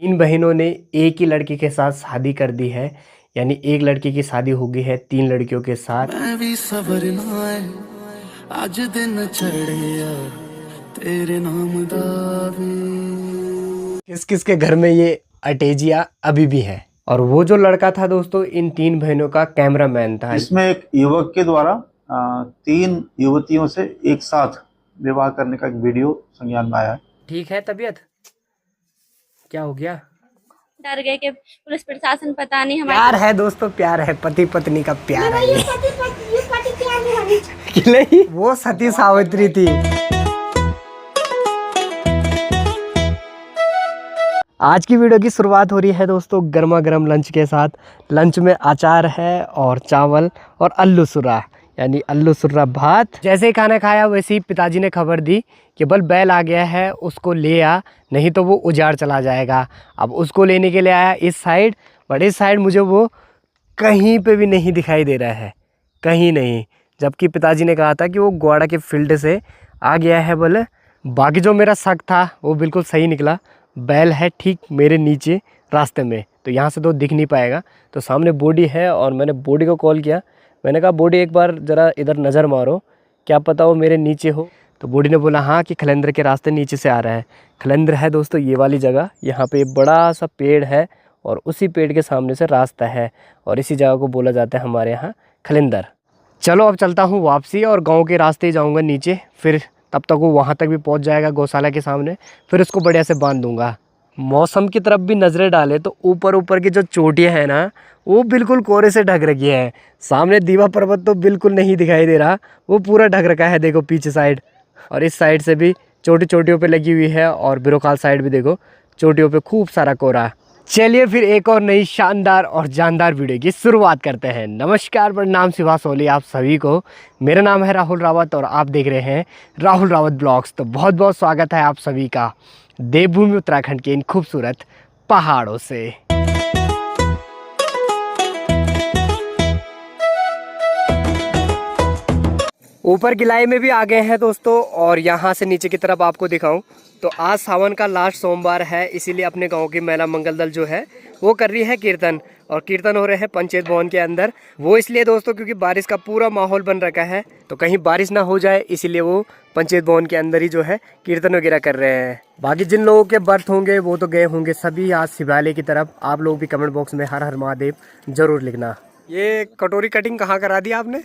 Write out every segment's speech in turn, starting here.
तीन बहनों ने एक ही लड़के के साथ शादी कर दी है, यानी एक लड़के की शादी हो गई है तीन लड़कियों के साथ। मैं भी सबर ना है, आज दिन चढ़िया तेरे नाम दा वे। किस किस के घर में ये अटेजिया अभी भी है। और वो जो लड़का था दोस्तों इन तीन बहनों का कैमरामैन था। इसमें एक युवक के द्वारा तीन युवतियों से एक साथ विवाह करने का एक वीडियो संज्ञान में आया है। ठीक है तबीयत क्या हो गया? डर गए कि पुलिस प्रशासन पता नहीं प्यार हमारे है दोस्तों, प्यार है, पति पत्नी का प्यार है ये। पति नहीं, वो सती सावित्री थी। आज की वीडियो की शुरुआत हो रही है दोस्तों गर्मा गर्म लंच के साथ। लंच में अचार है और चावल और आलू सुर्रा, यानी आलू सुर्रा भात। जैसे ही खाना खाया वैसे ही पिताजी ने खबर दी कि बल बैल आ गया है, उसको ले आ, नहीं तो वो उजाड़ चला जाएगा। अब उसको लेने के लिए आया इस साइड, बट इस साइड मुझे वो कहीं पे भी नहीं दिखाई दे रहा है, कहीं नहीं। जबकि पिताजी ने कहा था कि वो ग्वाड़ा के फील्ड से आ गया है बोले। बाकी जो मेरा शक था वो बिल्कुल सही निकला। बैल है ठीक मेरे नीचे रास्ते में, तो यहाँ से तो दिख नहीं पाएगा। तो सामने बॉडी है और मैंने बॉडी को कॉल किया। मैंने कहा बॉडी एक बार ज़रा इधर नज़र मारो, क्या पता वो मेरे नीचे हो। तो बॉडी ने बोला हाँ कि खलेंद्र के रास्ते नीचे से आ रहा है। खलेंद्र है दोस्तों ये वाली जगह, यहाँ पे बड़ा सा पेड़ है और उसी पेड़ के सामने से रास्ता है और इसी जगह को बोला जाता है हमारे यहाँ खलेंद्र। चलो अब चलता हूँ वापसी और गांव के रास्ते जाऊँगा नीचे, फिर तब तक वो वहाँ तक भी पहुँच जाएगा गौशाला के सामने, फिर उसको बढ़िया से बांध दूँगा। मौसम की तरफ भी नज़रें डाले तो ऊपर ऊपर की जो चोटियाँ हैं ना वो बिल्कुल कोहरे से ढक रखी है। सामने दीवा पर्वत तो बिल्कुल नहीं दिखाई दे रहा, वो पूरा ढक रखा है देखो पीछे साइड। और इस साइड से भी चोटियों पे लगी हुई है और बिरोखाल साइड भी देखो चोटियों पे खूब सारा कोहरा। चलिए फिर एक और नई शानदार और जानदार वीडियो की शुरुआत करते हैं। नमस्कार, प्रणाम, शिवा सोली आप सभी को। मेरा नाम है राहुल रावत और आप देख रहे हैं राहुल रावत ब्लॉग्स। तो बहुत बहुत स्वागत है आप सभी का देवभूमि उत्तराखंड के इन खूबसूरत पहाड़ों से। ऊपर किलाई में भी आ गए हैं दोस्तों और यहाँ से नीचे की तरफ आपको दिखाऊं तो आज सावन का लास्ट सोमवार है, इसीलिए अपने गांव की महिला मंगल दल जो है वो कर रही है कीर्तन। और कीर्तन हो रहे हैं पंचायत भवन के अंदर। वो इसलिए दोस्तों क्योंकि बारिश का पूरा माहौल बन रखा है, तो कहीं बारिश ना हो जाए इसीलिए वो पंचायत भवन के अंदर ही जो है कीर्तन वगैरह कर रहे हैं। बाकी जिन लोगों के बर्थ होंगे वो तो गए होंगे सभी आज शिवालय की तरफ। आप लोग भी कमेंट बॉक्स में हर हर महादेव जरूर लिखना। ये कटोरी कटिंग कहाँ करा दी आपने?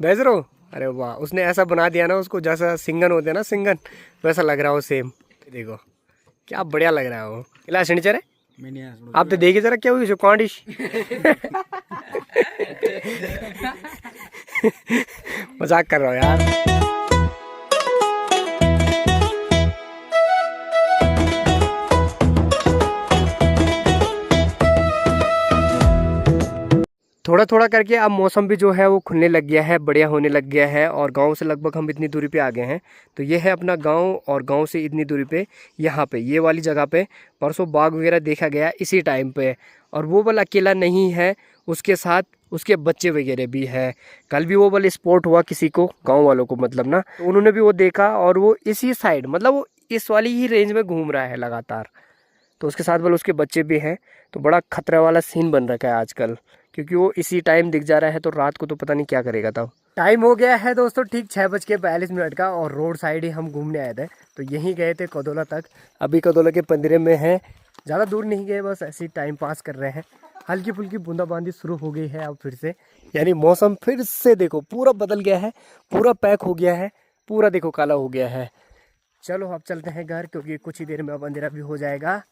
बेजरो। अरे वाह, उसने ऐसा बना दिया ना उसको जैसा सिंगन होते हैं ना, सिंगन वैसा लग रहा हो सेम। देखो क्या बढ़िया लग रहा है वो। किला शनिचर है आप तो देखिए जरा क्या हुई कौन डिश। मजाक कर रहा हूँ यार। थोड़ा थोड़ा करके अब मौसम भी जो है वो खुलने लग गया है, बढ़िया होने लग गया है और गांव से लगभग हम इतनी दूरी पे आ गए हैं। तो ये है अपना गांव और गांव से इतनी दूरी पे यहाँ पे ये वाली जगह पे परसों बाघ वगैरह देखा गया इसी टाइम पे। और वो वाला अकेला नहीं है, उसके साथ उसके बच्चे वगैरह भी है। कल भी वो वाला स्पॉट हुआ किसी को, गाँव वालों को मतलब ना, तो उन्होंने भी वो देखा और वो इसी साइड मतलब वो इस वाली ही रेंज में घूम रहा है लगातार। तो उसके साथ वाले उसके बच्चे भी हैं। तो बड़ा खतरा वाला सीन बन रखा है आजकल, क्योंकि वो इसी टाइम दिख जा रहा है तो रात को तो पता नहीं क्या करेगा। तब टाइम हो गया है दोस्तों ठीक 6:42 का और रोड साइड ही हम घूमने आए थे। तो यहीं गए थे कदोला तक, अभी कदोला के पंदरे में हैं, ज़्यादा दूर नहीं गए, बस ऐसे ही टाइम पास कर रहे हैं। हल्की फुल्की बूंदाबांदी शुरू हो गई है अब फिर से, यानी मौसम फिर से देखो पूरा बदल गया है, पूरा पैक हो गया है, पूरा देखो काला हो गया है। चलो अब चलते हैं घर, क्योंकि कुछ ही देर में अब अंधेरा भी हो जाएगा।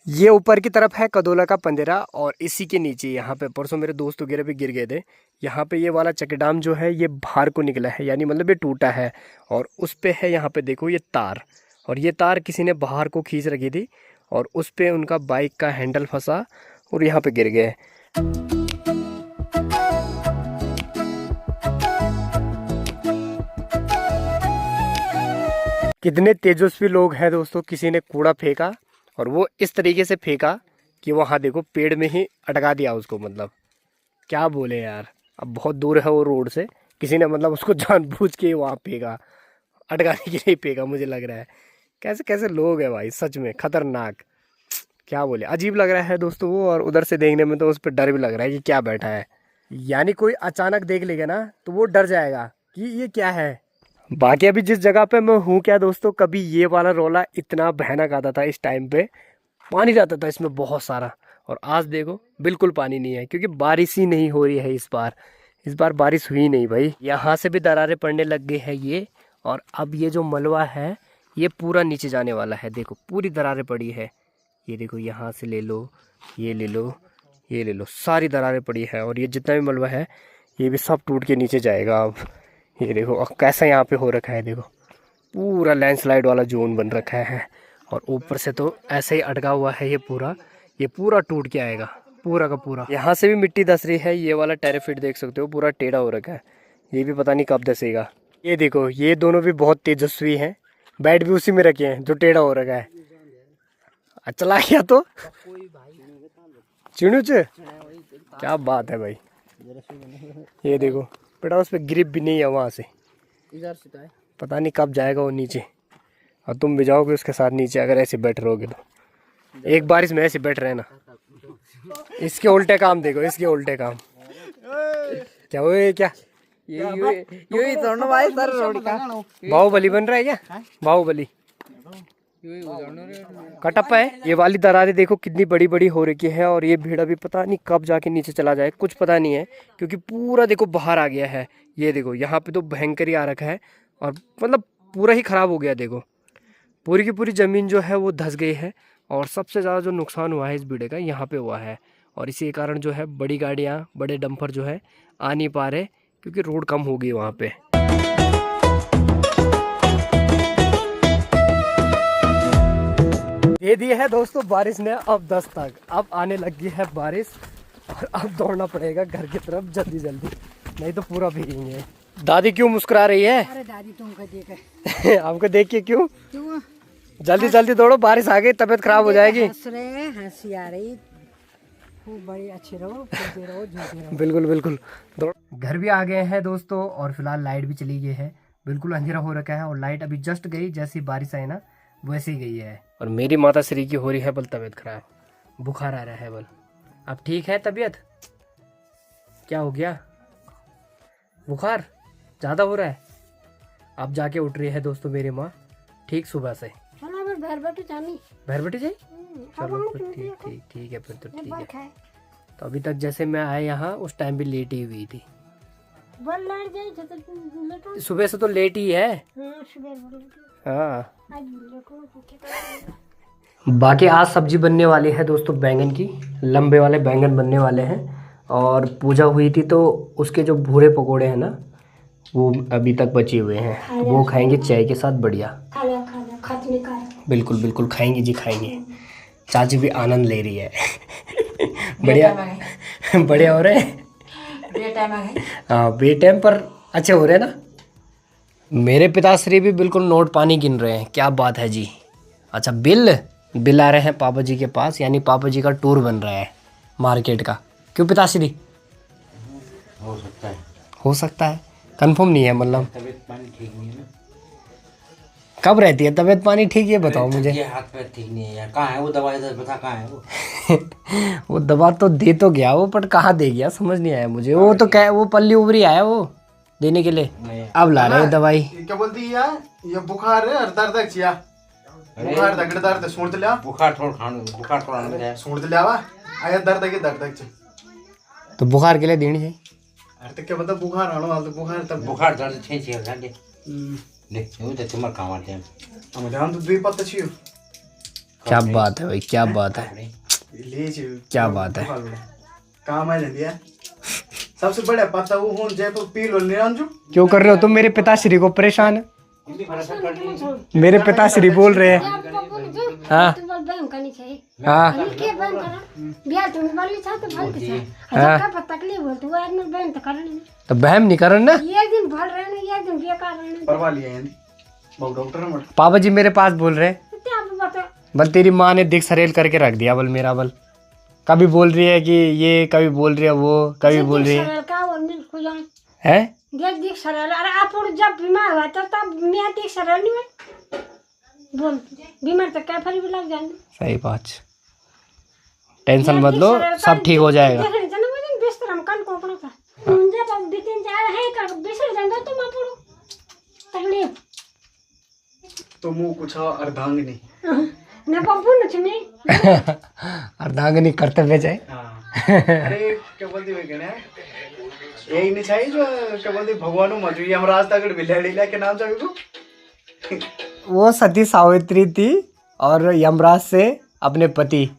ये ऊपर की तरफ है कदोला का पंदेरा और इसी के नीचे यहाँ पे परसों मेरे दोस्त वगैरह भी गिर गए थे। यहाँ पे ये वाला चकडाम जो है ये बाहर को निकला है, यानी मतलब ये टूटा है और उस पे है यहाँ पे देखो ये तार, और ये तार किसी ने बाहर को खींच रखी थी और उस पे उनका बाइक का हैंडल फंसा और यहाँ पे गिर गए। कितने तेजस्वी लोग हैं दोस्तों। किसी ने कूड़ा फेंका और वो इस तरीके से फेंका कि वहाँ देखो पेड़ में ही अटका दिया उसको। मतलब क्या बोले यार, अब बहुत दूर है वो रोड से, किसी ने मतलब उसको जानबूझ के वहाँ फेंका, अटकाने के लिए फेंका मुझे लग रहा है। कैसे कैसे लोग हैं भाई, सच में खतरनाक। क्या बोले, अजीब लग रहा है दोस्तों वो, और उधर से देखने में तो उस पर डर भी लग रहा है कि क्या बैठा है। यानी कोई अचानक देख लेगा ना तो वो डर जाएगा कि ये क्या है। बाकी अभी जिस जगह पे मैं हूँ क्या दोस्तों, कभी ये वाला रोला इतना भयानक आता था। इस टाइम पे पानी रहता था इसमें बहुत सारा, और आज देखो बिल्कुल पानी नहीं है, क्योंकि बारिश ही नहीं हो रही है इस बार बारिश हुई नहीं भाई। यहाँ से भी दरारें पड़ने लग गई है ये, और अब ये जो मलबा है ये पूरा नीचे जाने वाला है। देखो पूरी दरारें पड़ी है, ये देखो यहाँ से ले लो, ये ले लो, ये ले लो, सारी दरारें पड़ी है। और ये जितना भी मलबा है ये भी सब टूट के नीचे जाएगा। अब ये देखो और कैसा यहाँ पे हो रखा है, देखो पूरा लैंडस्लाइड वाला जोन बन रखा है। और ऊपर से तो ऐसे ही अटका हुआ है ये पूरा टूट के आएगा पूरा का पूरा। यहाँ से भी मिट्टी धस रही है, ये वाला टेरेफिट देख सकते हो पूरा टेढ़ा हो रखा है, ये भी पता नहीं कब धसेगा। ये देखो ये दोनों भी बहुत तेजस्वी हैं, बेड भी उसी में रखे हैं जो टेढ़ा हो रखा है। चला गया तो चिड़ू च, क्या बात है भाई। ये देखो बेटा उस पर ग्रिप भी नहीं है वहाँ से, पता नहीं कब जाएगा वो नीचे, और तुम भी जाओगे उसके साथ नीचे अगर ऐसे बैठ रहोगे तो। एक बारिश में ऐसे बैठ रहे ना, इसके उल्टे काम देखो, इसके उल्टे काम। क्या हुए क्या बाहुबली बन रहा है क्या, बाहुबली कटप्पा है। ये वाली दरारें देखो कितनी बड़ी बड़ी हो रखी है, और ये भीड़ अभी पता नहीं कब जाके नीचे चला जाए, कुछ पता नहीं है, क्योंकि पूरा देखो बाहर आ गया है। ये देखो यहाँ पे तो भयंकर ही आ रखा है, और मतलब पूरा ही खराब हो गया। देखो पूरी की पूरी ज़मीन जो है वो धस गई है, और सबसे ज़्यादा जो नुकसान हुआ है इस भीड़ का यहाँ पे हुआ है। और इसी कारण जो है बड़ी गाड़ियाँ बड़े डंपर जो है आ नहीं पा रहे, क्योंकि रोड कम हो गई वहाँ पे। दे दी है दोस्तों बारिश ने अब 10 तक, अब आने लगी है बारिश, और अब दौड़ना पड़ेगा घर की तरफ जल्दी जल्दी, नहीं तो पूरा भीगेंगे। दादी क्यों मुस्कुरा रही है? अरे दादी तुमको देख हमको देख के क्यों? क्यों जल्दी जल्दी दौड़ो, बारिश आ गई, तबीयत खराब हो जाएगी। हंस रहे, हंसी आ रही, खूब बड़ी अच्छी रहो, खेलते रहो, झूलते रहो। बिल्कुल बिल्कुल दौड़। घर भी आ गए हैं दोस्तों, और फिलहाल लाइट भी चली गई है, बिल्कुल अंधेरा हो रखा है, और लाइट अभी जस्ट गई, जैसी बारिश आई ना वैसे ही गई है। और मेरी माता श्री की हो रही है बल तबीयत खराब, बुखार आ रहा है बल। अब ठीक है तबीयत? क्या हो गया? बुखार ज़्यादा हो रहा है? अब जाके उठ रही है दोस्तों मेरी माँ ठीक सुबह से। भर बैठे जाए, चलो फिर ठीक है फिर तो ठीक है। तो अभी तक जैसे मैं आया यहाँ उस टाइम भी लेट ही हुई थी, सुबह से तो लेट ही है। हाँ बाकी आज सब्जी बनने वाली है दोस्तों बैंगन की, लंबे वाले बैंगन बनने वाले हैं। और पूजा हुई थी तो उसके जो भूरे पकोड़े हैं ना वो अभी तक बचे हुए हैं, वो खाएंगे चाय के साथ बढ़िया। बिल्कुल बिल्कुल खाएंगे जी खाएंगे। चाची भी आनंद ले रही है बढ़िया बढ़िया हो रहे हैं। हाँ बेटाइम पर अच्छे हो रहे हैं ना। मेरे पिताश्री भी बिल्कुल नोट पानी गिन रहे हैं, क्या बात है जी। अच्छा बिल आ रहे हैं पापा जी के पास, यानी पापा जी का टूर बन रहा है मार्केट का। क्यों पिताश्री? हो सकता है कंफर्म नहीं है, मतलब तबीयत पानी ठीक नहीं है ना। कब रहती है तबीयत पानी ठीक, ये बताओ मुझे। ये हाथ पैर ठीक नहीं है यार, कहाँ है वो दवाई? बता कहाँ है वो? वो दवा तो दे तो गया वो, पर कहाँ दे गया समझ नहीं आया मुझे। वो तो क्या वो पल्ली उभरी आया वो देने के लिए, अब ला रहे दवाई। क्या बोलती है ये बुखार है दर्द है चिया बुखार दगड़ दर्द सुन लिया बुखार थोड़ा ना सुन लिया वा आया दर्द है दर्द तो बुखार के लिए देनी चाहिए। अरे तो क्या मतलब बुखार आनो हाल तो बुखार तब बुखार दर्द छे छे दे यूं तो तुम्हारे काम आते हैं। हम जान तो दुई पत्ता छियो। क्या बात है भाई, क्या बात है, ले छियो क्या बात है। काम आ लिया सबसे बड़ा पत्ता वो होन जयपुर पील और निरंजू। क्यों कर रहे हो तुम मेरे पिताश्री को परेशान है? मेरे पिताश्री बोल रहे हैं। हाँ हाँ तो बहम नहीं कर ना। पापा जी मेरे पास बोल रहे बल तेरी माँ ने दिख सरेल करके रख दिया बल मेरा बल। कभी बोल रही है कि ये, कभी बोल रही है वो, कभी बोल रही है देख सरल। अरे आप जब बीमार हुआ था तब मैं देख सरल नहीं बोल बीमार तो क्या फल भी लग जाए। सही बात। टेंशन मत लो, सब ठीक हो जाएगा। तो मुंह कुछ अर्धांगिनी अर्धांगिनी कर्तव्य जाए। अरे क्या बोलती है कहना यही नहीं चाहिए जो क्या बोलती भगवान मजू यमराज तगड़ बिल्ला के नाम चाहिए को वो सती सावित्री थी और यमराज से अपने पति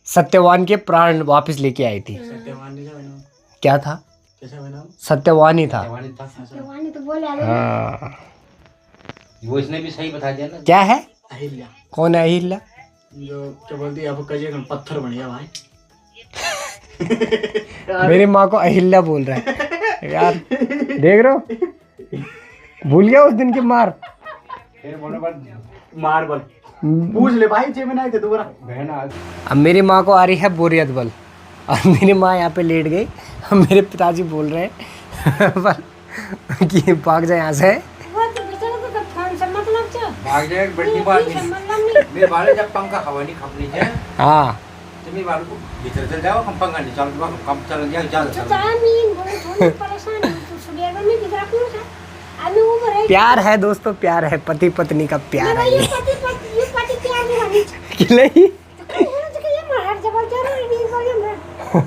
सत्यवान के प्राण वापस लेके आई थी। सत्यवान नहीं था नाम, क्या था? कैसा नाम? सत्यवान ही था। हाँ। वो इसने भी सही बता दिया ना। क्या है? अहिल्या। कौन है अहिल्या? जो क्या बोलती है अब कजे पत्थर बढ़िया भाई। मेरी माँ को अहिल्या बोल रहा है यार, देख रहे हो, भूल गया उस दिन की मार। मार बल पूछ ले भाई जे में नहीं थे दोबारा बहन। अब मेरी माँ को आ रही है बोरियत बल, और मेरी माँ यहाँ पे लेट गई। अब मेरे पिताजी बोल रहे हैं कि भाग जाए यहाँ से। भाग जाए बड़ी बात नहीं। मेरे बारे जब पंखा हवा नहीं खपनी है। हाँ तो मेरे बारे को भीतर चल जाओ, हम पंखा नहीं चल रहा, कम चल जाए प्यार है दोस्तों, प्यार है, पति पत्नी का प्यार है ये। कि नहीं?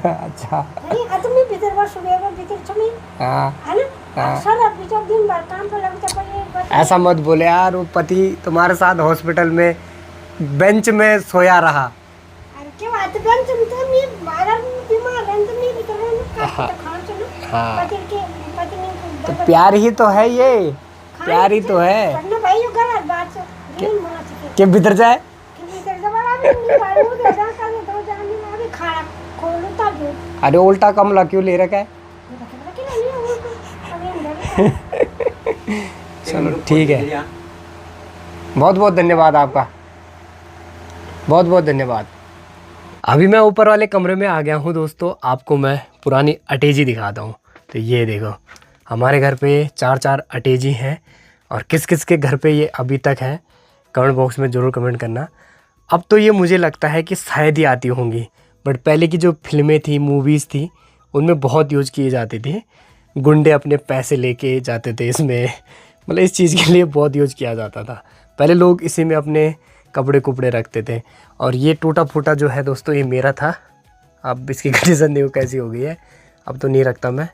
अच्छा ऐसा मत बोले यार, वो पति तुम्हारे साथ हॉस्पिटल में बेंच में सोया रहा। हाँ तो प्यार ही तो है ये, प्यार ही तो है कि भीतर जाए। अरे उल्टा कमला क्यों ले रखा है? चलो ठीक है, बहुत बहुत धन्यवाद आपका, बहुत बहुत धन्यवाद। अभी मैं ऊपर वाले कमरे में आ गया हूँ दोस्तों, आपको मैं पुरानी अटैची दिखाता हूँ। तो ये देखो, हमारे घर पे 4 अटैची हैं, और किस किस के घर पे ये अभी तक है कमेंट बॉक्स में ज़रूर कमेंट करना। अब तो ये मुझे लगता है कि शायद ही आती होंगी, बट पहले की जो फिल्में थी, मूवीज़ थी, उनमें बहुत यूज़ किए जाते थे। गुंडे अपने पैसे लेके जाते थे इसमें, मतलब इस चीज़ के लिए बहुत यूज़ किया जाता था। पहले लोग इसी में अपने कपड़े कुपड़े रखते थे। और ये टूटा फूटा जो है दोस्तों, ये मेरा था। अब इसकी कंडीशन देखो कैसी हो गई है, अब तो नहीं रखता मैं,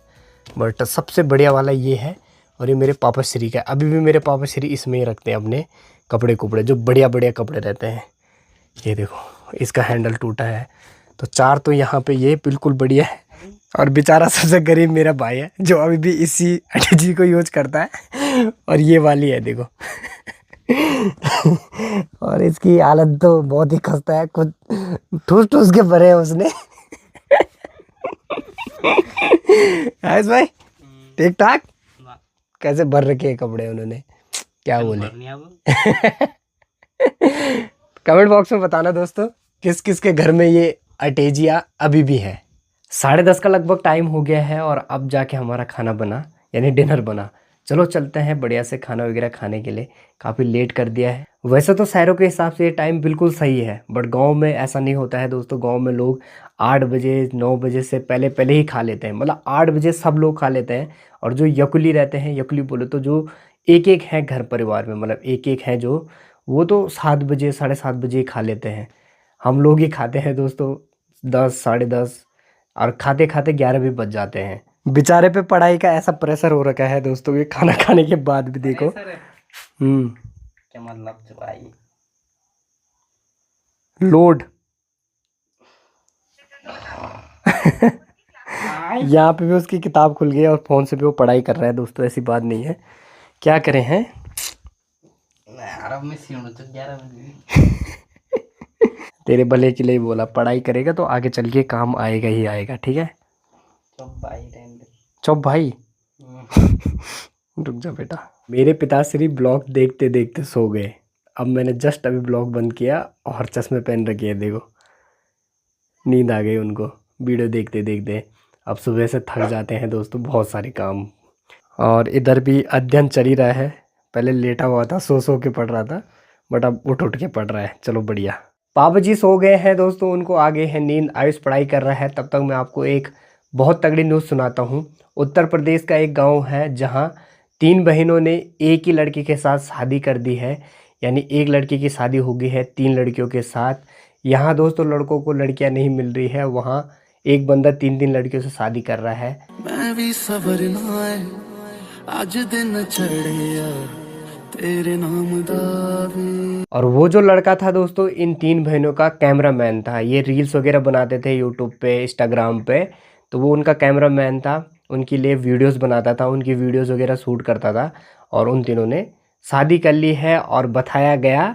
बट सबसे बढ़िया वाला ये है। और ये मेरे पापा श्री का है, अभी भी मेरे पापा श्री इसमें ही रखते हैं अपने कपड़े कुपड़े, जो बढ़िया बढ़िया कपड़े रहते हैं। ये देखो, इसका हैंडल टूटा है। तो 4 तो यहाँ पे ये बिल्कुल बढ़िया है। और बेचारा सबसे गरीब मेरा भाई है, जो अभी भी इसी अटैची को यूज करता है। और ये वाली है देखो। और इसकी हालत तो बहुत ही खस्ता है, खुद ठूस ठूस के भरे है उसने। आयुष भाई ठीक ठाक, कैसे भर रखे हैं कपड़े उन्होंने, क्या बोले। कमेंट बॉक्स में बताना दोस्तों, किस किस के घर में ये अटैचियाँ अभी भी है। 10:30 का लगभग टाइम हो गया है, और अब जाके हमारा खाना बना, यानी डिनर बना। चलो चलते हैं बढ़िया से खाना वगैरह खाने के लिए, काफ़ी लेट कर दिया है। वैसे तो शहरों के हिसाब से ये टाइम बिल्कुल सही है, बट गांव में ऐसा नहीं होता है दोस्तों। गांव में लोग 8 बजे 9 बजे से पहले ही खा लेते हैं, मतलब 8 बजे सब लोग खा लेते हैं। और जो यकुली रहते हैं, यकुली बोले तो जो एक है घर परिवार में, मतलब एक है जो, वो तो 7 बजे 7:30 बजे ही खा लेते हैं। हम लोग ही खाते हैं दोस्तों 10 10:30, और खाते खाते 11 भी बज जाते हैं। बेचारे पे पढ़ाई का ऐसा प्रेशर हो रखा है दोस्तों, ये खाना खाने के बाद भी देखो। क्या मतलब भाई, लोड। यहाँ पे भी उसकी किताब खुल गई है और फ़ोन से भी वो पढ़ाई कर रहा है दोस्तों, ऐसी बात नहीं है, क्या करें हैं। तेरे भले के लिए बोला, पढ़ाई करेगा तो आगे चल के काम आएगा ही आएगा, ठीक है। चुप भाई। रुक जा बेटा। मेरे पिताश्री ब्लॉग देखते देखते सो गए। अब मैंने जस्ट अभी ब्लॉग बंद किया और चश्मे पहन रखे हैं, देखो नींद आ गई उनको वीडियो देखते देखते। अब सुबह से थक जाते हैं दोस्तों, बहुत सारे काम। और इधर भी अध्ययन चल ही रहा है, पहले लेटा हुआ था, सो के पढ़ रहा था, बट अब उठ के पढ़ रहा है। चलो बढ़िया। पापा जी सो गए हैं दोस्तों, उनको आगे है नींद, आयुष पढ़ाई कर रहा है। तब तक मैं आपको एक बहुत तगड़ी न्यूज़ सुनाता हूँ। उत्तर प्रदेश का एक गांव है जहां 3 बहनों ने एक ही लड़की के साथ शादी कर दी है। यानी एक लड़की की शादी हो गई है 3 लड़कियों के साथ। यहाँ दोस्तों लड़कों को लड़कियां नहीं मिल रही है, वहाँ एक बंदा 3 लड़कियों से शादी कर रहा है। मैं भी सबर नाए आज दिन चढ़िया तेरे नाम दावे। और वो जो लड़का था दोस्तों इन 3 बहनों का कैमरामैन था। ये रील्स वगैरह बनाते थे यूट्यूब पे, इंस्टाग्राम पे, तो वो उनका कैमरामैन था, उनके लिए वीडियोस बनाता था, उनकी वीडियोस वगैरह शूट करता था। और उन तीनों ने शादी कर ली है और बताया गया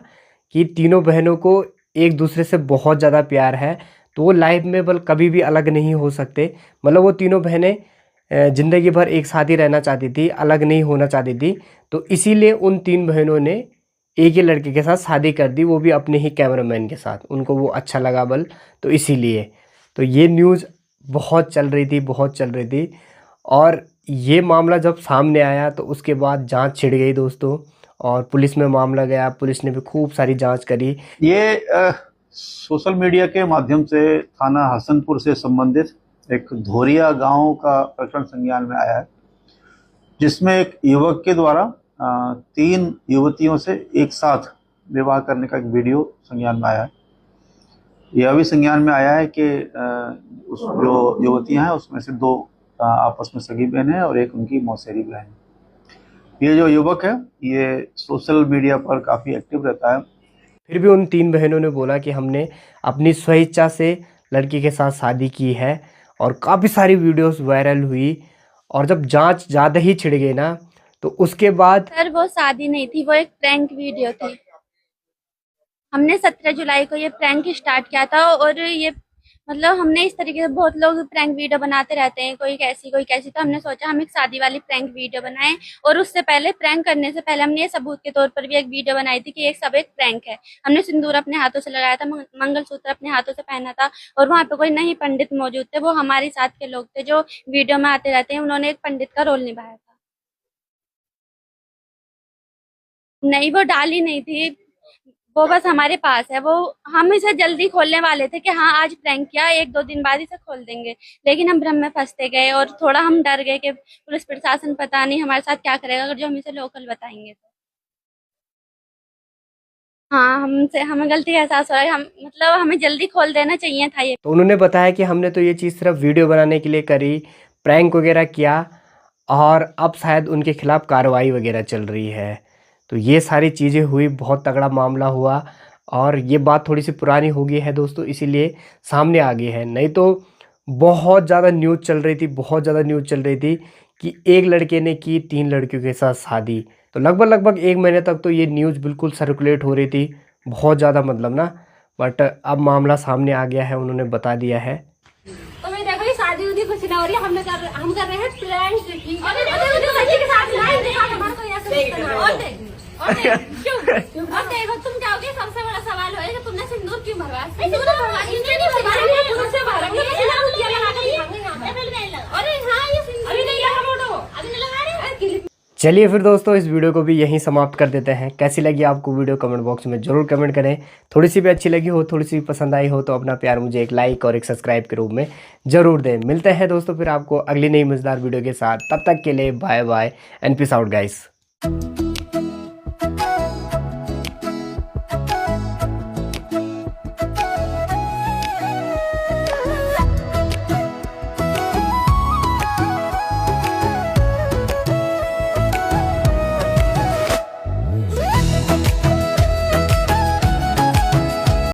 कि तीनों बहनों को एक दूसरे से बहुत ज़्यादा प्यार है, तो वो लाइफ में बल कभी भी अलग नहीं हो सकते। मतलब वो तीनों बहनें ज़िंदगी भर एक साथ ही रहना चाहती थी, अलग नहीं होना चाहती थी। तो इसीलिए उन 3 बहनों ने एक ही लड़के के साथ शादी कर दी, वो भी अपने ही कैमरामैन के साथ। उनको वो अच्छा लगा बल, तो इसीलिए तो ये न्यूज़ बहुत चल रही थी, बहुत चल रही थी। और ये मामला जब सामने आया तो उसके बाद जांच छिड़ गई दोस्तों, और पुलिस में मामला गया, पुलिस ने भी खूब सारी जांच करी। ये सोशल मीडिया के माध्यम से थाना हसनपुर से संबंधित एक धोरिया गांव का प्रकरण संज्ञान में आया है, जिसमें एक युवक के द्वारा 3 युवतियों से एक साथ विवाह करने का एक वीडियो संज्ञान में आया है। यह भी संज्ञान में आया है कि उस जो युवतियां हैं उसमें से 2 आपस में सगी बहन है और एक उनकी मौसेरी बहन है। ये जो युवक है ये सोशल मीडिया पर काफ़ी एक्टिव रहता है। फिर भी उन 3 बहनों ने बोला कि हमने अपनी स्वेच्छा से लड़की के साथ शादी की है, और काफ़ी सारी वीडियोस वायरल हुई। और जब जांच ज़्यादा ही छिड़ गई ना, तो उसके बाद सर वो शादी नहीं थी, वो एक प्रैंक वीडियो थी। हमने 17 जुलाई को ये प्रैंक स्टार्ट किया था, और ये मतलब हमने इस तरीके से, बहुत लोग प्रैंक वीडियो बनाते रहते हैं, कोई कैसी कोई कैसी, तो हमने सोचा हम एक शादी वाली प्रैंक वीडियो बनाएं। और उससे पहले, प्रैंक करने से पहले, हमने ये सबूत के तौर पर भी एक वीडियो बनाई थी कि एक सब एक प्रैंक है। हमने सिंदूर अपने हाथों से लगाया था, मंगलसूत्र अपने हाथों से पहना था, और वहाँ पे कोई नहीं पंडित मौजूद थे, वो हमारे साथ के लोग थे जो वीडियो में आते रहते हैं, उन्होंने एक पंडित का रोल निभाया था। नहीं, वो डाली नहीं थी, वो बस हमारे पास है। वो हम इसे जल्दी खोलने वाले थे कि हाँ आज प्रैंक किया, 1-2 दिन बाद इसे खोल देंगे, लेकिन हम भ्रम में फंसते गए और थोड़ा हम डर गए कि पुलिस प्रशासन पता नहीं हमारे साथ क्या करेगा अगर जो हम इसे लोकल बताएंगे तो। हाँ, हमें गलती का एहसास हो रहा है, हम मतलब हमें जल्दी खोल देना चाहिए था ये। तो उन्होंने बताया कि हमने तो ये चीज़ सिर्फ वीडियो बनाने के लिए करी, प्रैंक वगैरह किया, और अब शायद उनके खिलाफ कार्रवाई वगैरह चल रही है। तो ये सारी चीज़ें हुई, बहुत तगड़ा मामला हुआ, और ये बात थोड़ी सी पुरानी हो गई है दोस्तों, इसीलिए सामने आ गई है। नहीं तो बहुत ज़्यादा न्यूज़ चल रही थी, बहुत ज़्यादा न्यूज़ चल रही थी कि एक लड़के ने की 3 लड़कियों के साथ शादी। तो लगभग 1 महीने तक तो ये न्यूज़ बिल्कुल सर्कुलेट हो रही थी, बहुत ज़्यादा मतलब ना। बट अब मामला सामने आ गया है, उन्होंने बता दिया है। तो मैं देखो ये शादी उदी कुछ ना हो रही है, हम कर रहे हैं प्रैंक के साथ हमारे को और देखो तुम जाओगे, सबसे बड़ा सवाल है कि तुमने सिंदूर क्यों भरवाया? सिंदूर चलिए फिर दोस्तों इस वीडियो को भी यहीं समाप्त कर देते हैं। कैसी लगी आपको वीडियो कमेंट बॉक्स में ज़रूर कमेंट करें। थोड़ी सी भी अच्छी लगी हो, थोड़ी सी पसंद आई हो तो अपना प्यार मुझे एक लाइक और एक सब्सक्राइब के रूप में ज़रूर दें। मिलते हैं दोस्तों फिर आपको अगली नई मज़ेदार वीडियो के साथ। तब तक के लिए bye bye and peace out guys.